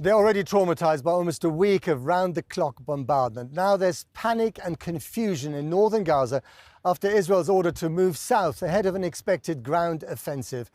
They're already traumatized by almost a week of round-the-clock bombardment. Now there's panic and confusion in northern Gaza after Israel's order to move south ahead of an expected ground offensive.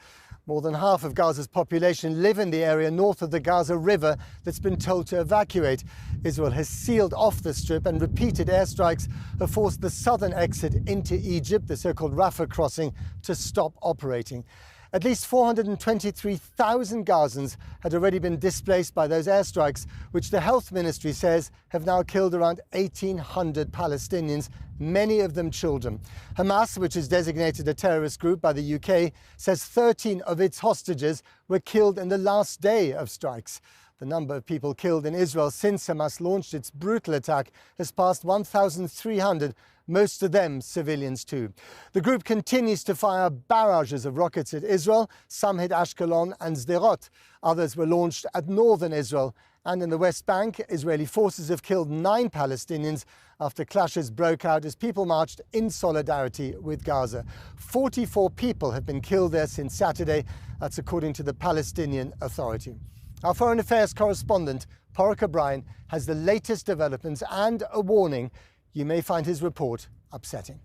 More than half of Gaza's population live in the area north of the Gaza River that's been told to evacuate. Israel has sealed off the strip, and repeated airstrikes have forced the southern exit into Egypt, the so-called Rafah crossing, to stop operating. At least 423,000 Gazans had already been displaced by those airstrikes, which the health ministry says have now killed around 1,800 Palestinians, many of them children. Hamas, which is designated a terrorist group by the UK, says 13 of its hostages were killed in the last day of strikes. The number of people killed in Israel since Hamas launched its brutal attack has passed 1,300, most of them civilians too. The group continues to fire barrages of rockets at Israel. Some hit Ashkelon and Sderot. Others were launched at northern Israel. And in the West Bank, Israeli forces have killed 9 Palestinians after clashes broke out as people marched in solidarity with Gaza. 44 people have been killed there since Saturday. That's according to the Palestinian Authority. Our Foreign Affairs correspondent, Porrick O'Brien, has the latest developments and a warning. You may find his report upsetting.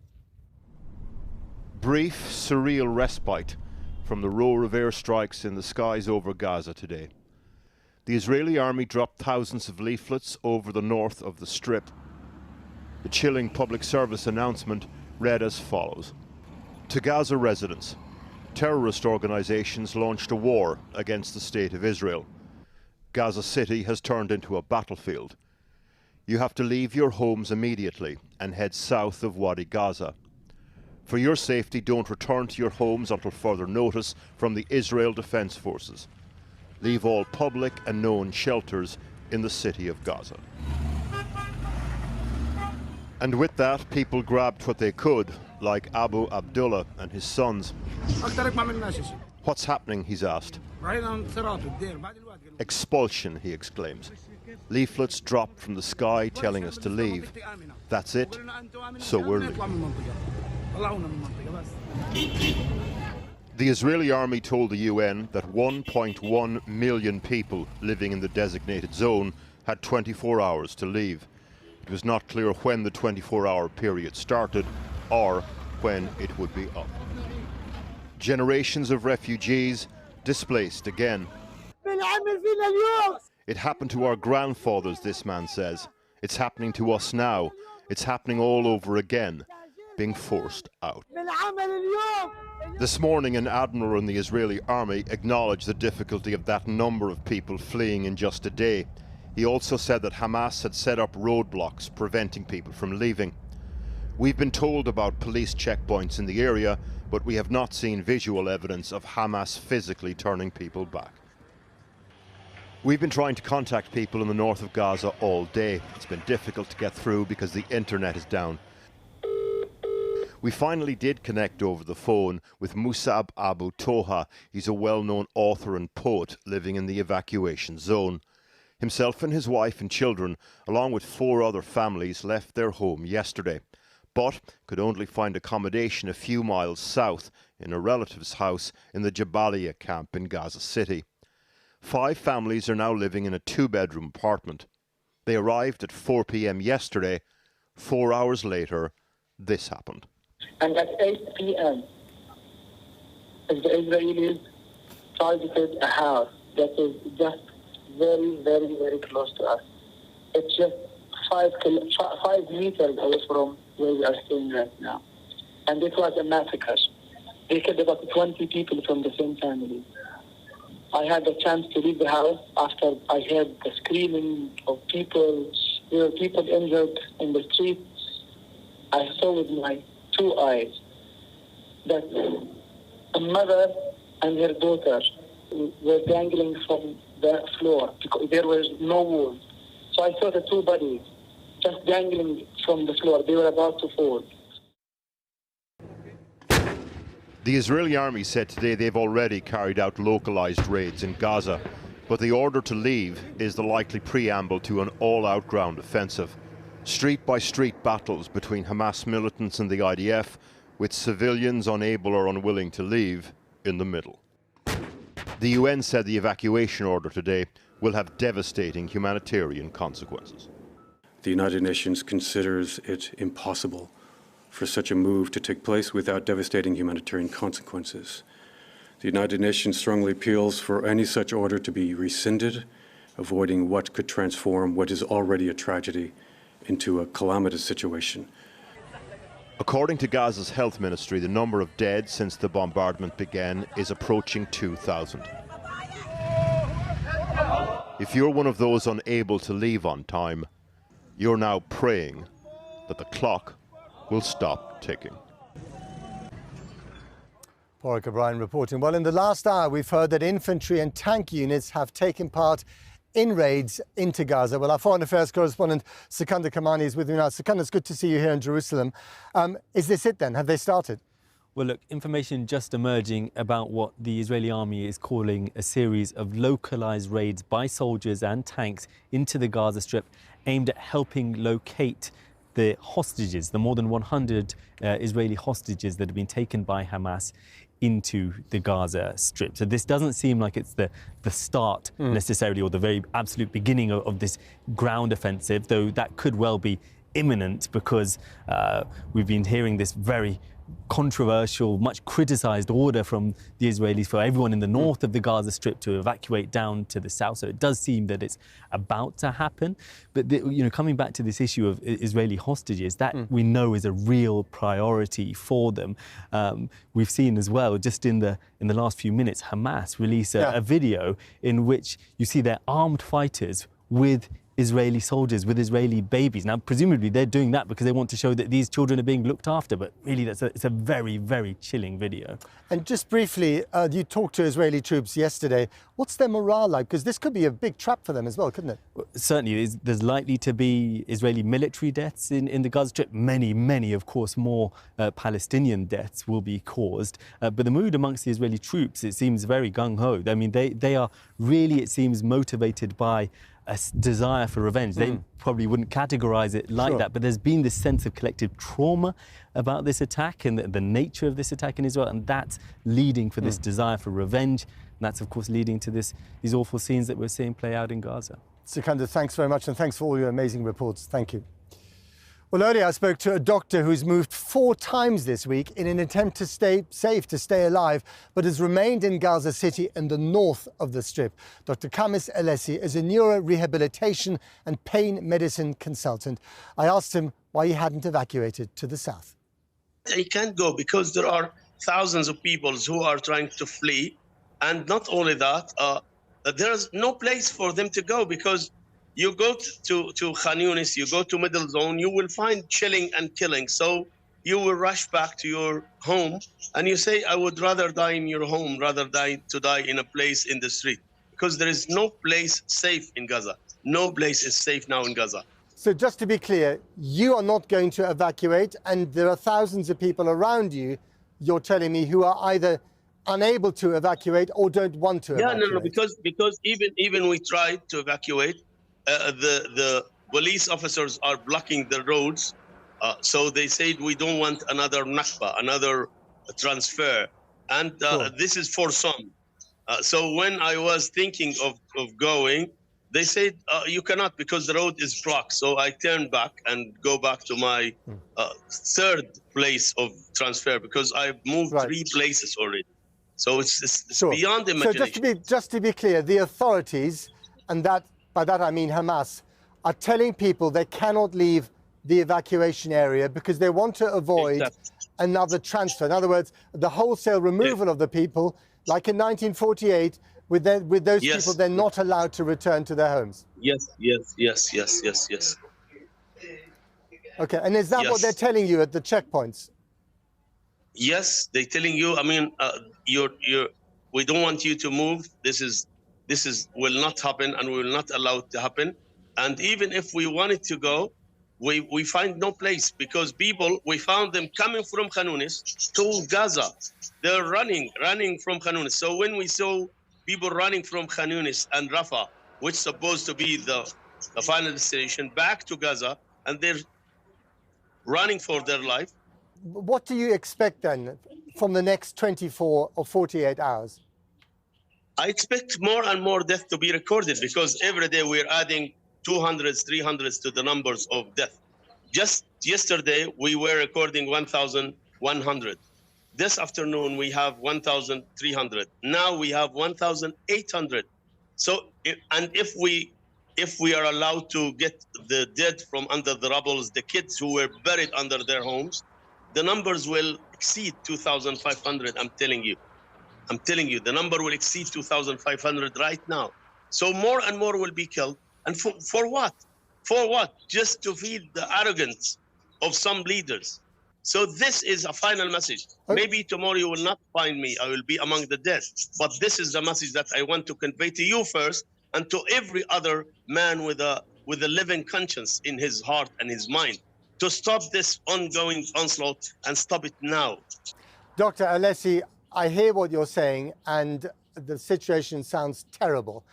Brief, surreal respite from the roar of airstrikes in the skies over Gaza today. The Israeli army dropped thousands of leaflets over the north of the Strip. The chilling public service announcement read as follows. To Gaza residents, terrorist organizations launched a war against the state of Israel. Gaza City has turned into a battlefield. You have to leave your homes immediately and head south of Wadi Gaza. For your safety, don't return to your homes until further notice from the Israel Defense Forces. Leave all public and known shelters in the city of Gaza. And with that, people grabbed what they could, like Abu Abdullah and his sons. What's happening, he's asked. Expulsion, he exclaims. Leaflets dropped from the sky telling us to leave. That's it, so we're leaving. The Israeli army told the UN that 1.1 million people living in the designated zone had 24 hours to leave. It was not clear when the 24-hour period started or when it would be up. Generations of refugees displaced again. It happened to our grandfathers, this man says. It's happening to us now. It's happening all over again, being forced out. This morning, an admiral in the Israeli army acknowledged the difficulty of that number of people fleeing in just a day. He also said that Hamas had set up roadblocks preventing people from leaving. We've been told about police checkpoints in the area, but we have not seen visual evidence of Hamas physically turning people back. We've been trying to contact people in the north of Gaza all day. It's been difficult to get through because the internet is down. We finally did connect over the phone with Musab Abu Toha. He's a well-known author and poet living in the evacuation zone. Himself and his wife and children, along with 4 other families, left their home yesterday, but could only find accommodation a few miles south in a relative's house in the Jabalia camp in Gaza City. 5 families are now living in a 2-bedroom apartment. They arrived at 4 p.m. yesterday. 4 hours later, this happened. And at 8 p.m., the Israelis targeted a house that is just very, very, very close to us. It's just 5 meters away from where we are staying right now. And it was a massacre. They killed about 20 people from the same family. I had the chance to leave the house after I heard the screaming of people. There were people injured in the streets. I saw with my 2 eyes that a mother and her daughter were dangling from the floor because there was no wall. So I saw the 2 bodies just dangling from the floor. They were about to fall. The Israeli army said today they've already carried out localized raids in Gaza, but the order to leave is the likely preamble to an all-out ground offensive. Street-by-street battles between Hamas militants and the IDF, with civilians unable or unwilling to leave in the middle. The UN said the evacuation order today will have devastating humanitarian consequences. The United Nations considers it impossible for such a move to take place without devastating humanitarian consequences. The United Nations strongly appeals for any such order to be rescinded, avoiding what could transform what is already a tragedy into a calamitous situation. According to Gaza's health ministry, the number of dead since the bombardment began is approaching 2,000. If you're one of those unable to leave on time, you're now praying that the clock will stop ticking. Porrick O'Brien reporting. Well, in the last hour, we've heard that infantry and tank units have taken part in raids into Gaza. Well, our foreign affairs correspondent, Sikandar Kamani, is with me now. Sikandar, it's good to see you here in Jerusalem. Is this it then? Have they started? Well, look, information just emerging about what the Israeli army is calling a series of localized raids by soldiers and tanks into the Gaza Strip aimed at helping locate the hostages, the more than 100 Israeli hostages that have been taken by Hamas into the Gaza Strip. So this doesn't seem like it's the start necessarily, or the very absolute beginning of this ground offensive, though that could well be imminent, because we've been hearing this very controversial, much criticised order from the Israelis for everyone in the north of the Gaza Strip to evacuate down to the south. So it does seem that it's about to happen. But coming back to this issue of Israeli hostages, that we know is a real priority for them. We've seen as well, just in the last few minutes, Hamas release a video in which you see their armed fighters with Israeli soldiers, with Israeli babies. Now, presumably they're doing that because they want to show that these children are being looked after, but really it's a very, very chilling video. And just briefly, you talked to Israeli troops yesterday. What's their morale like? Because this could be a big trap for them as well, couldn't it? Well, certainly, there's likely to be Israeli military deaths in the Gaza Strip. Many, of course, more Palestinian deaths will be caused. But the mood amongst the Israeli troops, it seems very gung-ho. I mean, they are really, it seems, motivated by a desire for revenge. They probably wouldn't categorize it like that, but there's been this sense of collective trauma about this attack and the nature of this attack in Israel, and that's leading for this desire for revenge. And that's, of course, leading to these awful scenes that we're seeing play out in Gaza. Sikandar, thanks very much, and thanks for all your amazing reports. Thank you. Well, earlier I spoke to a doctor who's moved 4 times this week in an attempt to stay safe, to stay alive, but has remained in Gaza City in the north of the Strip. Dr. Kamis Elesi is a neuro-rehabilitation and pain medicine consultant. I asked him why he hadn't evacuated to the south. He can't go because there are thousands of people who are trying to flee. And not only that, there's no place for them to go, because you go to Khan Yunis, you go to Middle Zone, you will find chilling and killing. So you will rush back to your home and you say, I would rather die in your home rather than to die in a place in the street, because there is no place safe in Gaza. No place is safe now in Gaza. So just to be clear, you are not going to evacuate, and there are thousands of people around you, you're telling me, who are either unable to evacuate or don't want to evacuate. No, because even we tried to evacuate, the police officers are blocking the roads. So they said, we don't want another Nakba, another transfer. And this is for some. So when I was thinking of going, they said, you cannot because the road is blocked. So I turned back and go back to my third place of transfer, because I've moved 3 places already. So it's beyond imagination. So just to be clear, the authorities, and by that I mean Hamas, are telling people they cannot leave the evacuation area because they want to avoid another transfer. In other words, the wholesale removal of the people, like in 1948, with those people, they're not allowed to return to their homes. Yes. Okay, and is that what they're telling you at the checkpoints? Yes, they're telling you. I mean, we don't want you to move. This will not happen, and we will not allow it to happen. And even if we wanted to go, we find no place, because people, we found them coming from Khan Yunis to Gaza. They're running from Khan Yunis. So when we saw people running from Khan Yunis and Rafah, which is supposed to be the final destination, back to Gaza, and they're running for their life. What do you expect then from the next 24 or 48 hours? I expect more and more death to be recorded because every day we're adding 200s, 300s to the numbers of death. Just yesterday, we were recording 1,100. This afternoon, we have 1,300. Now we have 1,800. So, and if we are allowed to get the dead from under the rubbles, the kids who were buried under their homes, the numbers will exceed 2,500, I'm telling you. I'm telling you, the number will exceed 2,500 right now. So more and more will be killed. And for what? For what? Just to feed the arrogance of some leaders. So this is a final message. Maybe tomorrow you will not find me. I will be among the dead. But this is the message that I want to convey to you first and to every other man with a living conscience in his heart and his mind to stop this ongoing onslaught and stop it now. Dr. Alessi, I hear what you're saying, and the situation sounds terrible.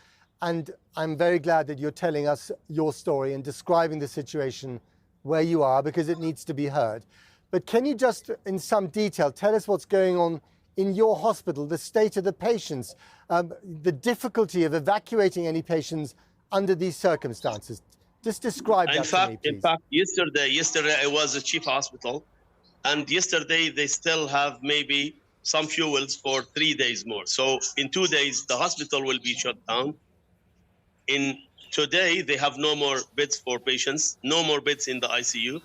And I'm very glad that you're telling us your story and describing the situation where you are, because it needs to be heard. But can you just, in some detail, tell us what's going on in your hospital, the state of the patients, the difficulty of evacuating any patients under these circumstances? Just describe that to me, please. In fact, yesterday I was at Chief Hospital, and yesterday they still have maybe some fuels for 3 days more. So in 2 days, the hospital will be shut down. Today, they have no more beds for patients, no more beds in the ICU.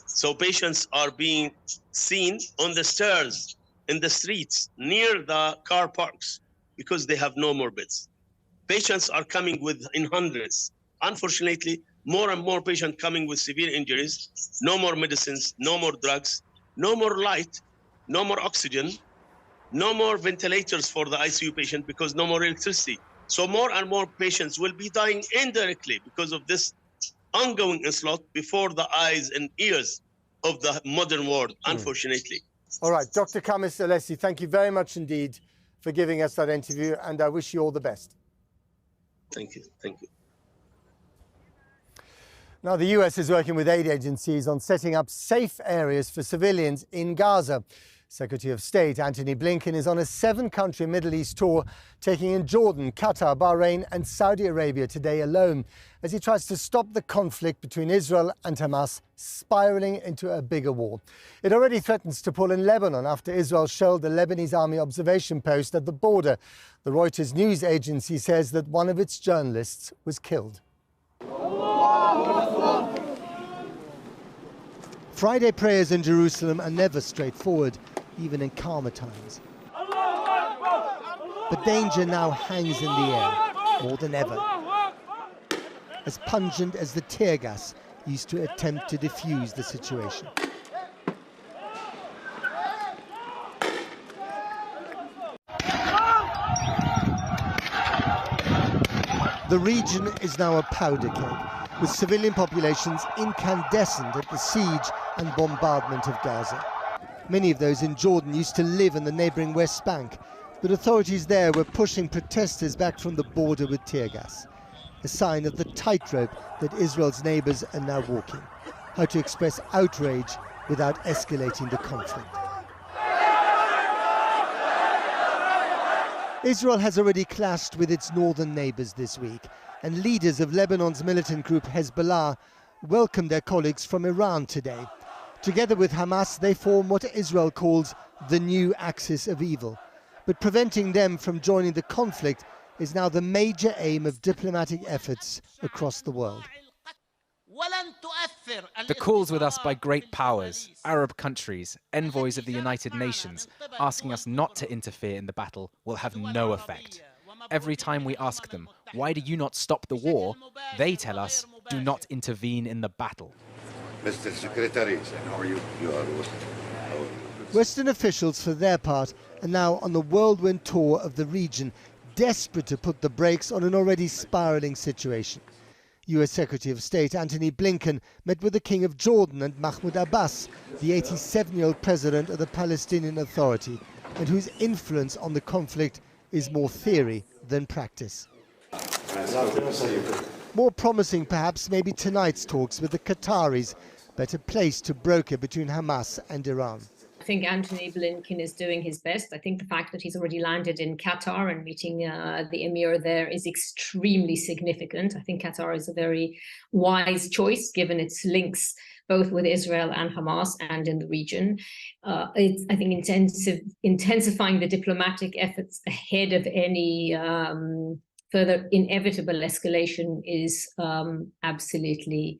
So patients are being seen on the stairs, in the streets, near the car parks, because they have no more beds. Patients are coming in hundreds. Unfortunately, more and more patients coming with severe injuries, no more medicines, no more drugs, no more light, no more oxygen, no more ventilators for the ICU patient because no more electricity. So more and more patients will be dying indirectly because of this ongoing onslaught before the eyes and ears of the modern world, unfortunately. All right, Dr. Kamis Alessi, thank you very much indeed for giving us that interview, and I wish you all the best. Thank you. Thank you. Now, the US is working with aid agencies on setting up safe areas for civilians in Gaza. Secretary of State Antony Blinken is on a 7-country Middle East tour, taking in Jordan, Qatar, Bahrain and Saudi Arabia today alone, as he tries to stop the conflict between Israel and Hamas spiralling into a bigger war. It already threatens to pull in Lebanon after Israel shelled the Lebanese army observation post at the border. The Reuters news agency says that one of its journalists was killed. Friday prayers in Jerusalem are never straightforward, even in calmer times. But danger now hangs in the air, more than ever. As pungent as the tear gas used to attempt to defuse the situation. The region is now a powder keg, with civilian populations incandescent at the siege and bombardment of Gaza. Many of those in Jordan used to live in the neighbouring West Bank, but authorities there were pushing protesters back from the border with tear gas, a sign of the tightrope that Israel's neighbours are now walking, how to express outrage without escalating the conflict. Israel has already clashed with its northern neighbours this week, and leaders of Lebanon's militant group Hezbollah welcomed their colleagues from Iran today. Together with Hamas, they form what Israel calls the new axis of evil. But preventing them from joining the conflict is now the major aim of diplomatic efforts across the world. The calls with us by great powers, Arab countries, envoys of the United Nations, asking us not to interfere in the battle will have no effect. Every time we ask them, why do you not stop the war? They tell us, do not intervene in the battle. Mr. Secretary, Western officials, for their part, are now on the whirlwind tour of the region, desperate to put the brakes on an already spiralling situation. US Secretary of State Antony Blinken met with the King of Jordan and Mahmoud Abbas, the 87-year-old president of the Palestinian Authority, and whose influence on the conflict is more theory than practice. More promising, perhaps, may be tonight's talks with the Qataris, better placed to broker between Hamas and Iran. I think Anthony Blinken is doing his best. I think the fact that he's already landed in Qatar and meeting the emir there is extremely significant. I think Qatar is a very wise choice given its links both with Israel and Hamas and in the region. It's, I think, intensifying the diplomatic efforts ahead of any further inevitable escalation is absolutely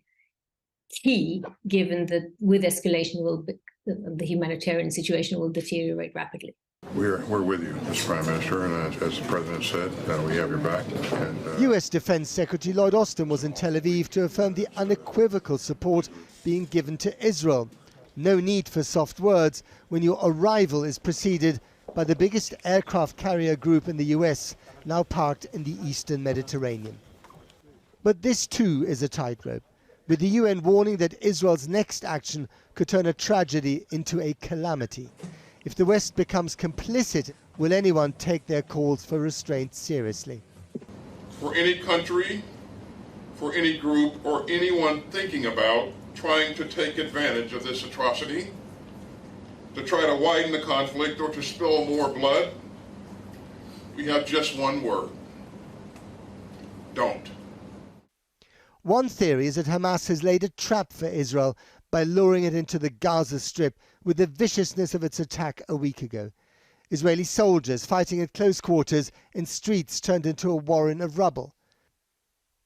key, given that with escalation, the humanitarian situation will deteriorate rapidly. We're with you, Mr. Prime Minister, and as the President said, we have your back. And, US Defense Secretary Lloyd Austin was in Tel Aviv to affirm the unequivocal support being given to Israel. No need for soft words when your arrival is preceded by the biggest aircraft carrier group in the US, now parked in the eastern Mediterranean. But this too is a tightrope, with the UN warning that Israel's next action could turn a tragedy into a calamity. If the West becomes complicit, will anyone take their calls for restraint seriously? for any country, for any group, or anyone thinking about trying to take advantage of this atrocity, to try to widen the conflict or to spill more blood, we have just one word: don't. One theory is that Hamas has laid a trap for Israel by luring it into the Gaza Strip with the viciousness of its attack a week ago. Israeli soldiers fighting at close quarters in streets turned into a warren of rubble.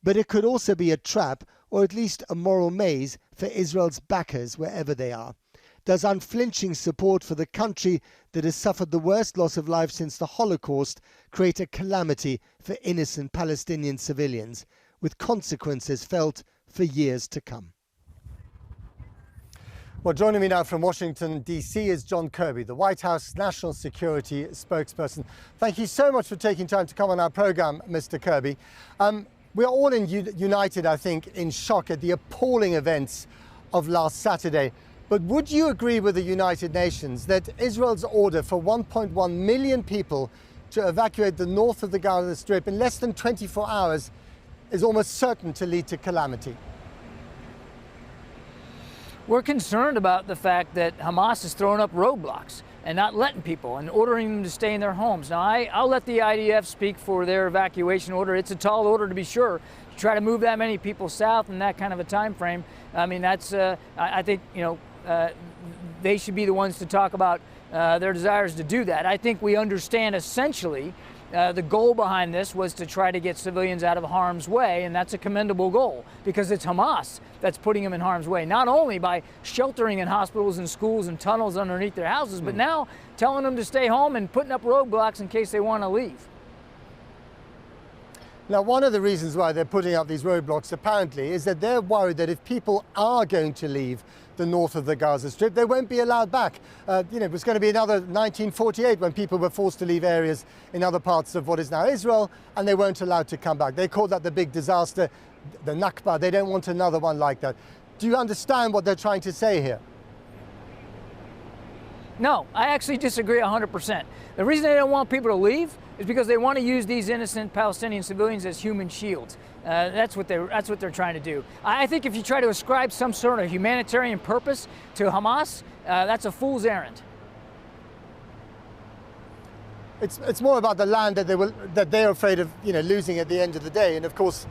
But it could also be a trap, or at least a moral maze, for Israel's backers wherever they are. Does unflinching support for the country that has suffered the worst loss of life since the Holocaust create a calamity for innocent Palestinian civilians, with consequences felt for years to come? Well, joining me now from Washington, D.C. is John Kirby, the White House National Security spokesperson. Thank you so much for taking time to come on our program, Mr. Kirby. We are all united, I think, in shock at the appalling events of last Saturday. But would you agree with the United Nations that Israel's order for 1.1 million people to evacuate the north of the Gaza Strip in less than 24 hours is almost certain to lead to calamity? We're concerned about the fact that Hamas is throwing up roadblocks and not letting people and ordering them to stay in their homes. Now, I'll let the IDF speak for their evacuation order. It's a tall order, to be sure, to try to move that many people south in that kind of a time frame. I mean, that's, I think, they should be the ones to talk about their desires to do that. I think we understand essentially the goal behind this was to try to get civilians out of harm's way, and that's a commendable goal because it's Hamas that's putting them in harm's way, not only by sheltering in hospitals and schools and tunnels underneath their houses, but now telling them to stay home and putting up roadblocks in case they want to leave. Now, one of the reasons why they're putting up these roadblocks, apparently, is that they're worried that if people are going to leave the north of the Gaza Strip, they won't be allowed back. It was going to be another 1948 when people were forced to leave areas in other parts of what is now Israel, and they weren't allowed to come back. They called that the big disaster, the Nakba. They don't want another one like that. Do you understand what they're trying to say here? No, I actually disagree 100%. The reason they don't want people to leave is because they want to use these innocent Palestinian civilians as human shields. That's what they're trying to do. I think if you try to ascribe some sort of humanitarian purpose to Hamas, that's a fool's errand. It's more about the land that they're afraid of, losing at the end of the day. And of course,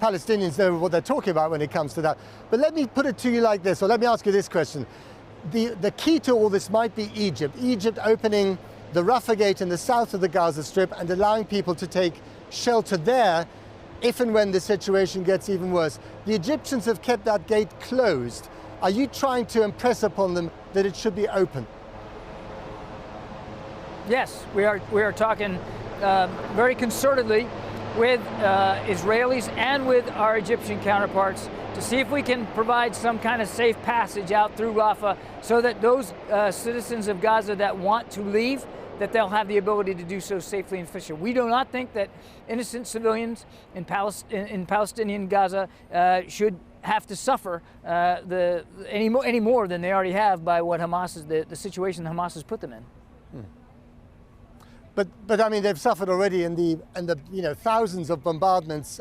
Palestinians know what they're talking about when it comes to that. But let me put it to you like this, or let me ask you this question. The key to all this might be Egypt. Egypt opening the Rafah Gate in the south of the Gaza Strip and allowing people to take shelter there if and when the situation gets even worse. The Egyptians have kept that gate closed. Are you trying to impress upon them that it should be open? Yes, we are talking very concertedly with Israelis and with our Egyptian counterparts to see if we can provide some kind of safe passage out through Rafah so that those citizens of Gaza that want to leave, that they'll have the ability to do so safely and efficiently. We do not think that innocent civilians in Palestinian Gaza should have to suffer any more than they already have by what the situation Hamas has put them in. But I mean, they've suffered already in the thousands of bombardments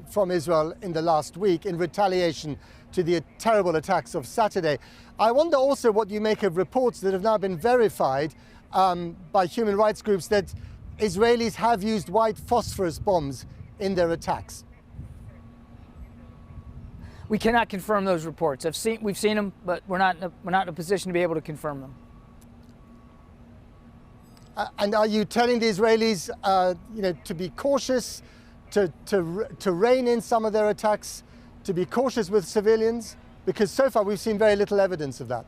from Israel in the last week in retaliation to the terrible attacks of Saturday. I wonder also what you make of reports that have now been verified by human rights groups that Israelis have used white phosphorus bombs in their attacks. We cannot confirm those reports. We've seen them, but we're not in a position to be able to confirm them. And are you telling the Israelis, to be cautious, to rein in some of their attacks, to be cautious with civilians? Because so far we've seen very little evidence of that.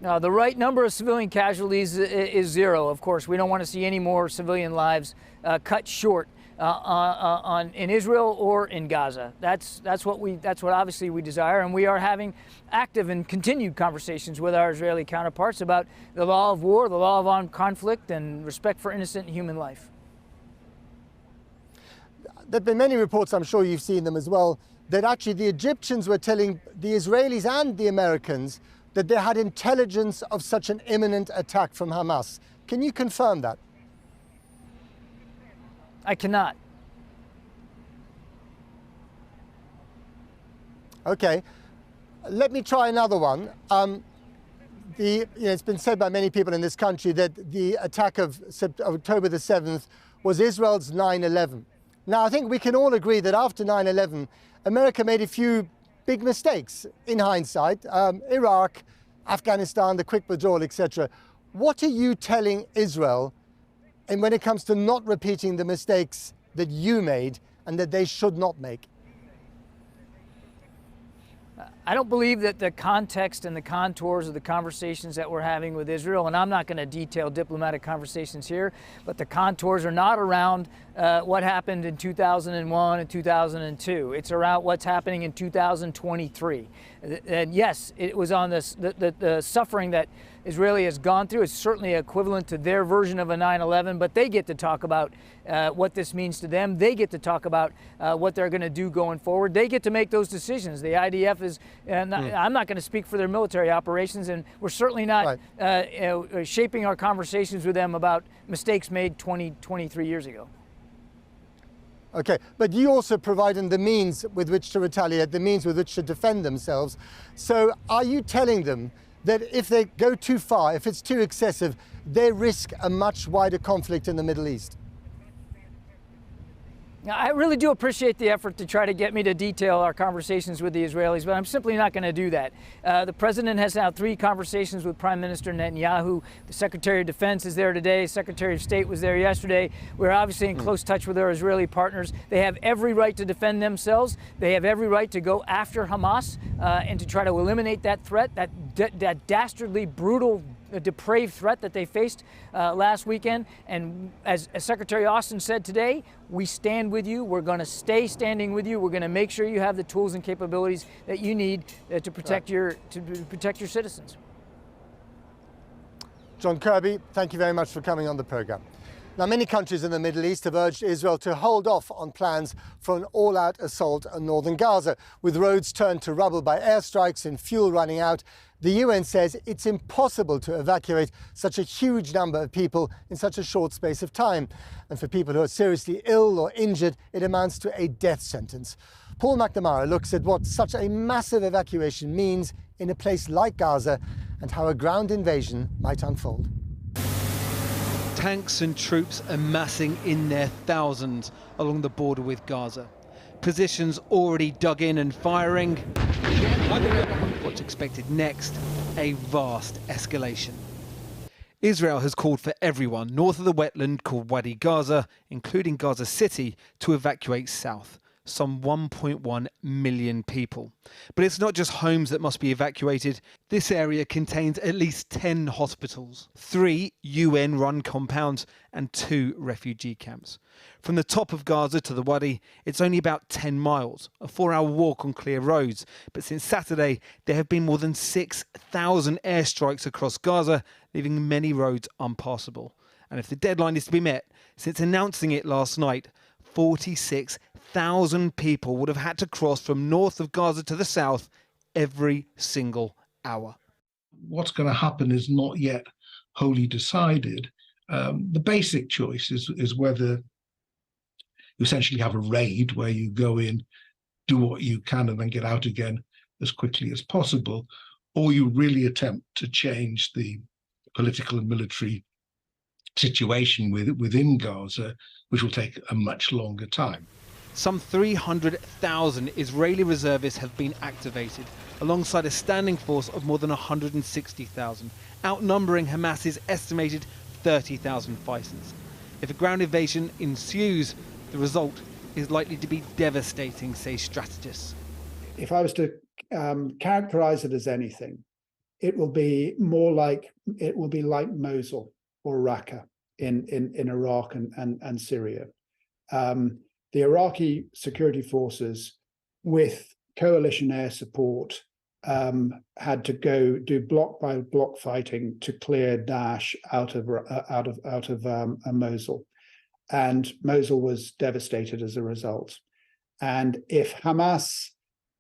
No, the right number of civilian casualties is 0. Of course, we don't want to see any more civilian lives cut short in Israel or in Gaza. That's what obviously we desire, and we are having active and continued conversations with our Israeli counterparts about the law of war, the law of armed conflict, and respect for innocent human life. There have been many reports, I'm sure you've seen them as well, that actually the Egyptians were telling the Israelis and the Americans that they had intelligence of such an imminent attack from Hamas. Can you confirm that? I cannot. Okay, let me try another one. It's been said by many people in this country that the attack of October the 7th was Israel's 9/11. Now, I think we can all agree that after 9/11, America made a few big mistakes in hindsight. Iraq, Afghanistan, the quick withdrawal, etc. What are you telling Israel and when it comes to not repeating the mistakes that you made and that they should not make? I don't believe that the context and the contours of the conversations that we're having with Israel, and I'm not going to detail diplomatic conversations here, but the contours are not around what happened in 2001 and 2002. It's around what's happening in 2023. And yes, it was on this, the suffering that Israeli has gone through is certainly equivalent to their version of a 9/11, but they get to talk about what this means to them. They get to talk about what they're going to do going forward. They get to make those decisions. The IDF is, I'm not going to speak for their military operations, and we're certainly not shaping our conversations with them about mistakes made 23 years ago. Okay, but you also provide them the means with which to retaliate, the means with which to defend themselves. So are you telling them that if they go too far, if it's too excessive, they risk a much wider conflict in the Middle East? I really do appreciate the effort to try to get me to detail our conversations with the Israelis, but I'm simply not going to do that. The president has had 3 conversations with Prime Minister Netanyahu. The Secretary of Defense is there today. Secretary of State was there yesterday. We're obviously in close touch with our Israeli partners. They have every right to defend themselves. They have every right to go after Hamas and to try to eliminate that threat, that dastardly, brutal, depraved threat that they faced last weekend. And as Secretary Austin said today, we stand with you. We're going to stay standing with you. We're going to make sure you have the tools and capabilities that you need to protect your citizens. John Kirby, thank you very much for coming on the program. Now, many countries in the Middle East have urged Israel to hold off on plans for an all-out assault on northern Gaza. With roads turned to rubble by airstrikes and fuel running out, the UN says it's impossible to evacuate such a huge number of people in such a short space of time. And for people who are seriously ill or injured, it amounts to a death sentence. Paul McNamara looks at what such a massive evacuation means in a place like Gaza and how a ground invasion might unfold. Tanks and troops amassing in their thousands along the border with Gaza. Positions already dug in and firing. What's expected next? A vast escalation. Israel has called for everyone north of the wetland called Wadi Gaza, including Gaza City, to evacuate south. Some 1.1 million people. But it's not just homes that must be evacuated. This area contains at least 10 hospitals, 3 UN-run compounds and 2 refugee camps. From the top of Gaza to the Wadi, it's only about 10 miles, a 4-hour walk on clear roads. But since Saturday, there have been more than 6,000 airstrikes across Gaza, leaving many roads unpassable. And if the deadline is to be met, since announcing it last night, 46,000 people would have had to cross from north of Gaza to the south every single hour. What's going to happen is not yet wholly decided, The basic choice is whether you essentially have a raid where you go in, do what you can, and then get out again as quickly as possible, or you really attempt to change the political and military situation within Gaza, which will take a much longer time. Some 300,000 Israeli reservists have been activated, alongside a standing force of more than 160,000, outnumbering Hamas's estimated 30,000 fighters. If a ground invasion ensues, the result is likely to be devastating, say strategists. If I was to characterize it as anything, it will be like Mosul or Raqqa in Iraq and Syria. The Iraqi security forces, with coalition air support, had to go do block by block fighting to clear Daesh out of Mosul, and Mosul was devastated as a result. And if Hamas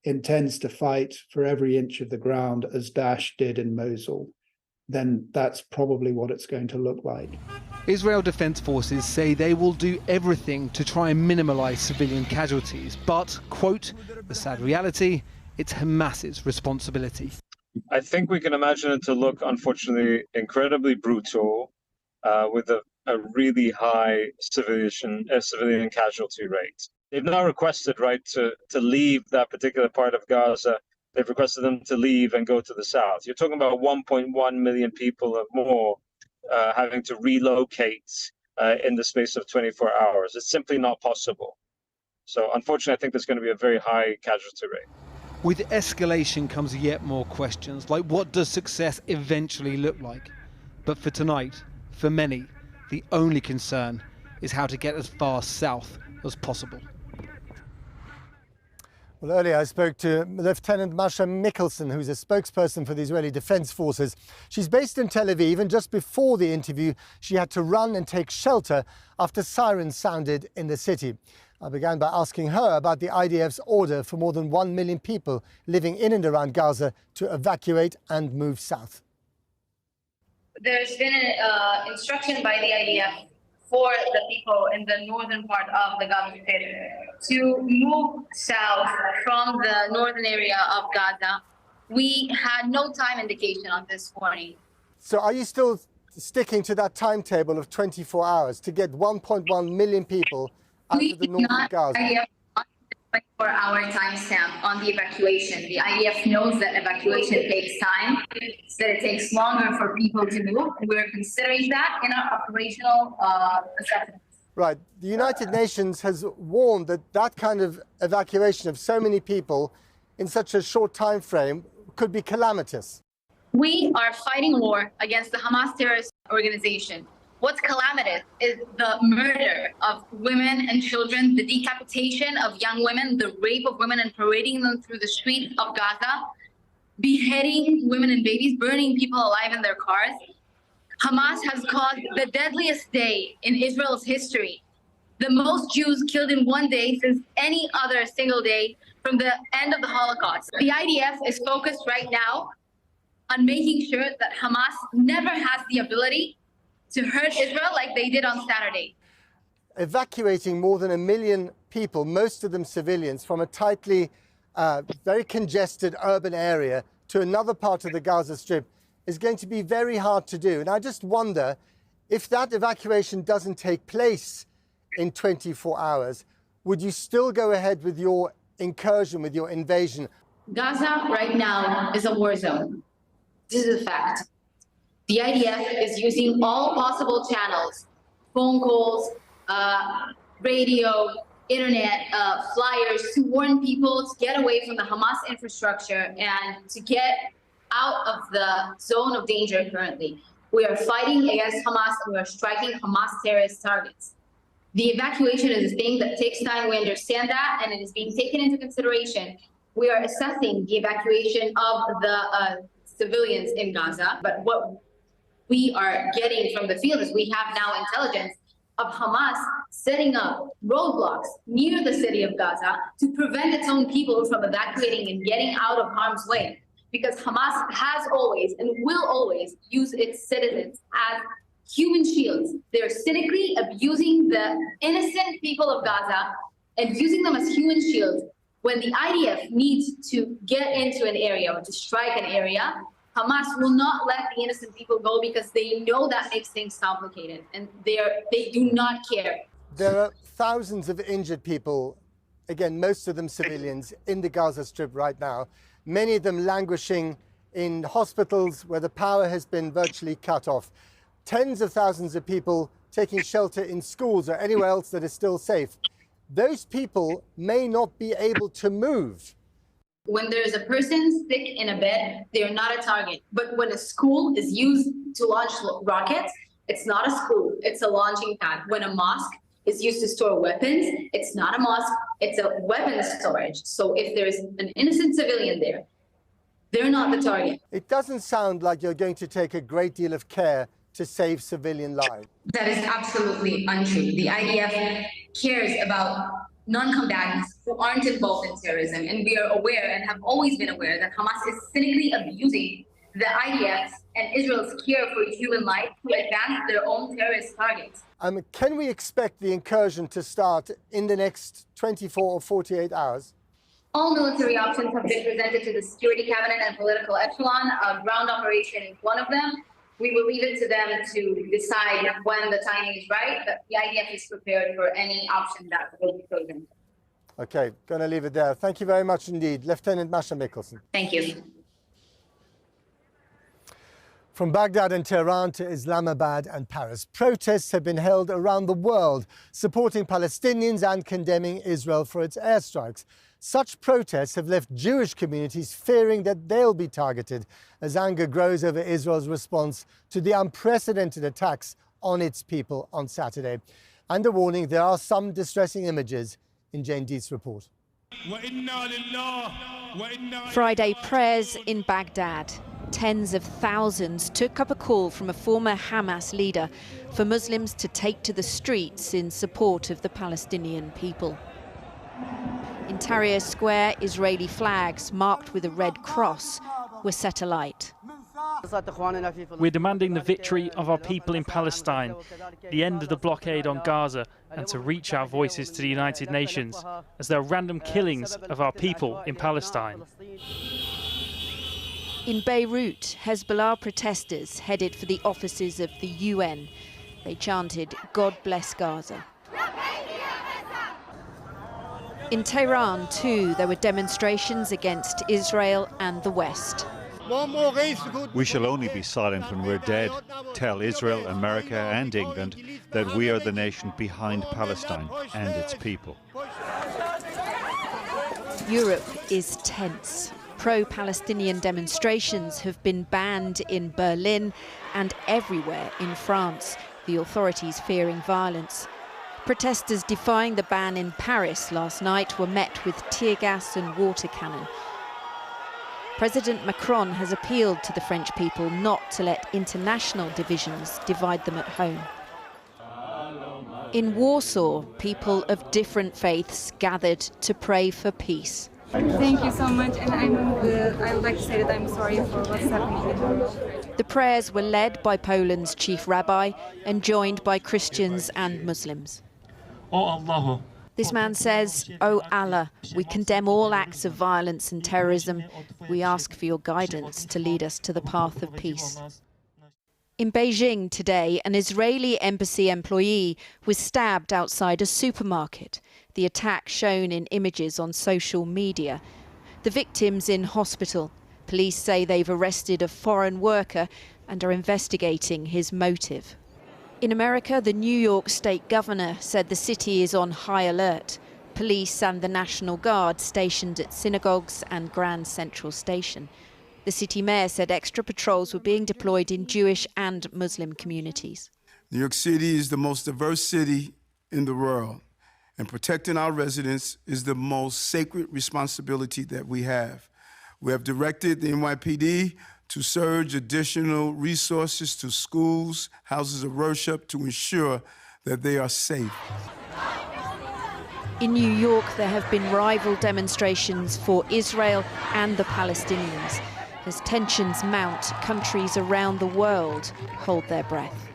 intends to fight for every inch of the ground as Daesh did in Mosul, then that's probably what it's going to look like. Israel Defense Forces say they will do everything to try and minimize civilian casualties, but, quote, the sad reality, it's Hamas's responsibility. I think we can imagine it to look, unfortunately, incredibly brutal, with a really high civilian casualty rate. They've now requested, right, to leave that particular part of Gaza. They've requested them to leave and go to the south. You're talking about 1.1 million people or more having to relocate in the space of 24 hours. It's simply not possible. So unfortunately, I think there's going to be a very high casualty rate. With escalation comes yet more questions, like what does success eventually look like? But for tonight, for many, the only concern is how to get as far south as possible. Well, earlier I spoke to Lieutenant Masha Mikkelsen, who's a spokesperson for the Israeli Defense Forces. She's based in Tel Aviv, and just before the interview, she had to run and take shelter after sirens sounded in the city. I began by asking her about the IDF's order for more than 1 million people living in and around Gaza to evacuate and move south. There's been an instruction by the IDF for the people in the northern part of the Gaza Strip to move south from the northern area of Gaza. We had no time indication on this warning. So are you still sticking to that timetable of 24 hours to get 1.1 million people out of the north of Gaza? We have not 24-hour timestamp on the evacuation. The IDF knows that evacuation takes time, that it takes longer for people to move. We're considering that in our operational assessment. Right. The United Nations has warned that that kind of evacuation of so many people in such a short time frame could be calamitous. We are fighting war against the Hamas terrorist organization. What's calamitous is the murder of women and children, the decapitation of young women, the rape of women and parading them through the streets of Gaza, beheading women and babies, burning people alive in their cars. Hamas has caused the deadliest day in Israel's history, the most Jews killed in one day since any other single day from the end of the Holocaust. The IDF is focused right now on making sure that Hamas never has the ability to hurt Israel like they did on Saturday. Evacuating more than 1 million people, most of them civilians, from a tightly, very congested urban area to another part of the Gaza Strip is going to be very hard to do. And I just wonder if that evacuation doesn't take place in 24 hours, would you still go ahead with your incursion, with your invasion? Gaza right now is a war zone. This is a fact. The IDF is using all possible channels, phone calls, radio, internet, flyers to warn people to get away from the Hamas infrastructure and to get out of the zone of danger currently. We are fighting against Hamas and we are striking Hamas terrorist targets. The evacuation is a thing that takes time. We understand that, and it is being taken into consideration. We are assessing the evacuation of the civilians in Gaza, but what we are getting from the field is we have now intelligence of Hamas setting up roadblocks near the city of Gaza to prevent its own people from evacuating and getting out of harm's way. Because Hamas has always and will always use its citizens as human shields. They're cynically abusing the innocent people of Gaza and using them as human shields. When the IDF needs to get into an area or to strike an area, Hamas will not let the innocent people go because they know that makes things complicated, and they do not care. There are thousands of injured people, again, most of them civilians, in the Gaza Strip right now, many of them languishing in hospitals where the power has been virtually cut off. Tens of thousands of people taking shelter in schools or anywhere else that is still safe. Those people may not be able to move. When there's a person sick in a bed, they're not a target. But when a school is used to launch rockets, it's not a school, it's a launching pad. When a mosque is used to store weapons, it's not a mosque, it's a weapons storage. So if there's an innocent civilian there, they're not the target. It doesn't sound like you're going to take a great deal of care to save civilian lives. That is absolutely untrue. The IDF cares about non-combatants who aren't involved in terrorism, and we are aware and have always been aware that Hamas is cynically abusing the IDF and Israel's care for human life to advance their own terrorist targets. Can we expect the incursion to start in the next 24 or 48 hours? All military options have been presented to the Security Cabinet and political echelon. A ground operation is one of them. We will leave it to them to decide when the timing is right, but the IDF is prepared for any option that will be chosen. Okay, going to leave it there. Thank you very much indeed, Lieutenant Masha Mikkelsen. Thank you. From Baghdad and Tehran to Islamabad and Paris, protests have been held around the world supporting Palestinians and condemning Israel for its airstrikes. Such protests have left Jewish communities fearing that they'll be targeted as anger grows over Israel's response to the unprecedented attacks on its people on Saturday. And a warning, there are some distressing images in Jane Deeth's report. Friday prayers in Baghdad. Tens of thousands took up a call from a former Hamas leader for Muslims to take to the streets in support of the Palestinian people. In Tahrir Square, Israeli flags marked with a red cross were set alight. We're demanding the victory of our people in Palestine, the end of the blockade on Gaza, and to reach our voices to the United Nations, as there are random killings of our people in Palestine. In Beirut, Hezbollah protesters headed for the offices of the UN. They chanted, "God bless Gaza." In Tehran, too, there were demonstrations against Israel and the West. We shall only be silent when we're dead. Tell Israel, America and England that we are the nation behind Palestine and its people. Europe is tense. Pro-Palestinian demonstrations have been banned in Berlin and everywhere in France, the authorities fearing violence. Protesters defying the ban in Paris last night were met with tear gas and water cannon. President Macron has appealed to the French people not to let international divisions divide them at home. In Warsaw, people of different faiths gathered to pray for peace. Thank you so much, and I would like to say that I'm sorry for what's happening. The prayers were led by Poland's chief rabbi and joined by Christians and Muslims. This man says, "Oh Allah, we condemn all acts of violence and terrorism. We ask for your guidance to lead us to the path of peace." In Beijing today, an Israeli embassy employee was stabbed outside a supermarket. The attack shown in images on social media. The victim's in hospital. Police say they've arrested a foreign worker and are investigating his motive. In America, the New York state governor said the city is on high alert. Police and the National Guard stationed at synagogues and Grand Central Station. The city mayor said extra patrols were being deployed in Jewish and Muslim communities. New York City is the most diverse city in the world, and protecting our residents is the most sacred responsibility that we have. We have directed the NYPD to surge additional resources to schools, houses of worship, to ensure that they are safe. In New York, there have been rival demonstrations for Israel and the Palestinians. As tensions mount, countries around the world hold their breath.